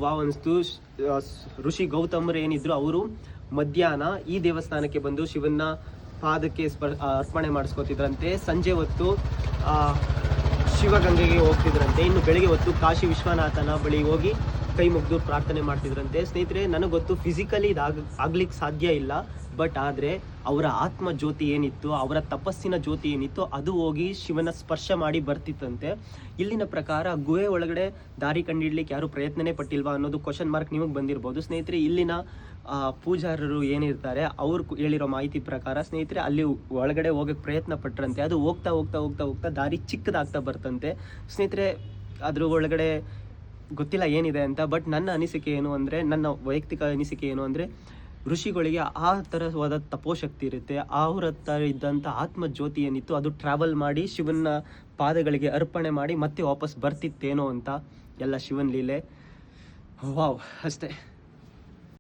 Wow ಅನಿಸ್ತು. ಋಷಿ ಗೌತಮರು ಏನಿದ್ರು ಅವರು ಮಧ್ಯಾಹ್ನ ಈ ದೇವಸ್ಥಾನಕ್ಕೆ ಬಂದು ಶಿವನ ಪಾದಕ್ಕೆ ಅರ್ಪಣೆ ಮಾಡಿಸ್ಕೊತಿದ್ರಂತೆ. ಸಂಜೆ ಹೊತ್ತು ಶಿವಗಂಗೆಗೆ ಹೋಗ್ತಿದ್ರಂತೆ. ಇನ್ನು ಬೆಳಗ್ಗೆ ಹೊತ್ತು ಕಾಶಿ ವಿಶ್ವನಾಥನ ಬಳಿ ಹೋಗಿ ಕೈ ಮುಗಿದು ಪ್ರಾರ್ಥನೆ ಮಾಡ್ತಿದ್ರಂತೆ. ಸ್ನೇಹಿತರೆ, ನನಗೆ ಗೊತ್ತು ಫಿಸಿಕಲಿ ಆಗ್ಲಿಕ್ಕೆ ಸಾಧ್ಯ ಇಲ್ಲ, ಬಟ್ ಆದರೆ ಅವರ ಆತ್ಮ ಜ್ಯೋತಿ ಏನಿತ್ತು, ಅವರ ತಪಸ್ಸಿನ ಜ್ಯೋತಿ ಏನಿತ್ತು, ಅದು ಹೋಗಿ ಶಿವನ ಸ್ಪರ್ಶ ಮಾಡಿ ಬರ್ತಿತ್ತಂತೆ. ಇಲ್ಲಿನ ಪ್ರಕಾರ ಗುಹೆ ಒಳಗಡೆ ದಾರಿ ಕಂಡಿಡ್ಲಿಕ್ಕೆ ಯಾರು ಪ್ರಯತ್ನನೇ ಪಟ್ಟಿಲ್ವಾ ಅನ್ನೋದು ಕ್ವಶನ್ ಮಾರ್ಕ್ ನಿಮಗೆ ಬಂದಿರ್ಬೋದು. ಸ್ನೇಹಿತರೆ, ಇಲ್ಲಿನ ಪೂಜಾರರು ಏನಿರ್ತಾರೆ ಅವ್ರು ಹೇಳಿರೋ ಮಾಹಿತಿ ಪ್ರಕಾರ ಸ್ನೇಹಿತರೆ, ಅಲ್ಲಿ ಒಳಗಡೆ ಹೋಗಕ್ಕೆ ಪ್ರಯತ್ನ ಪಟ್ಟರಂತೆ. ಅದು ಹೋಗ್ತಾ ಹೋಗ್ತಾ ಹೋಗ್ತಾ ಹೋಗ್ತಾ ದಾರಿ ಚಿಕ್ಕದಾಗ್ತಾ ಬರ್ತಂತೆ. ಸ್ನೇಹಿತರೆ, ಅದ್ರ ಒಳಗಡೆ ಗೊತ್ತಿಲ್ಲ ಏನಿದೆ ಅಂತ, ಬಟ್ ನನ್ನ ಅನಿಸಿಕೆ ಏನು ಅಂದರೆ, ನನ್ನ ವೈಯಕ್ತಿಕ ಅನಿಸಿಕೆ ಏನು ಅಂದರೆ, ಋಷಿಗಳಿಗೆ ಆ ಥರವಾದ ತಪೋಶಕ್ತಿ ಇರುತ್ತೆ. ಅವ್ರ ಹತ್ರ ಇದ್ದಂಥ ಆತ್ಮ ಜ್ಯೋತಿ ಏನಿತ್ತು ಅದು ಟ್ರಾವೆಲ್ ಮಾಡಿ ಶಿವನ ಪಾದಗಳಿಗೆ ಅರ್ಪಣೆ ಮಾಡಿ ಮತ್ತೆ ವಾಪಸ್ ಬರ್ತಿತ್ತೇನೋ ಅಂತ. ಎಲ್ಲ ಶಿವನ್ ಲೀಲೆ. ವಾವ್, ಅಷ್ಟೇ.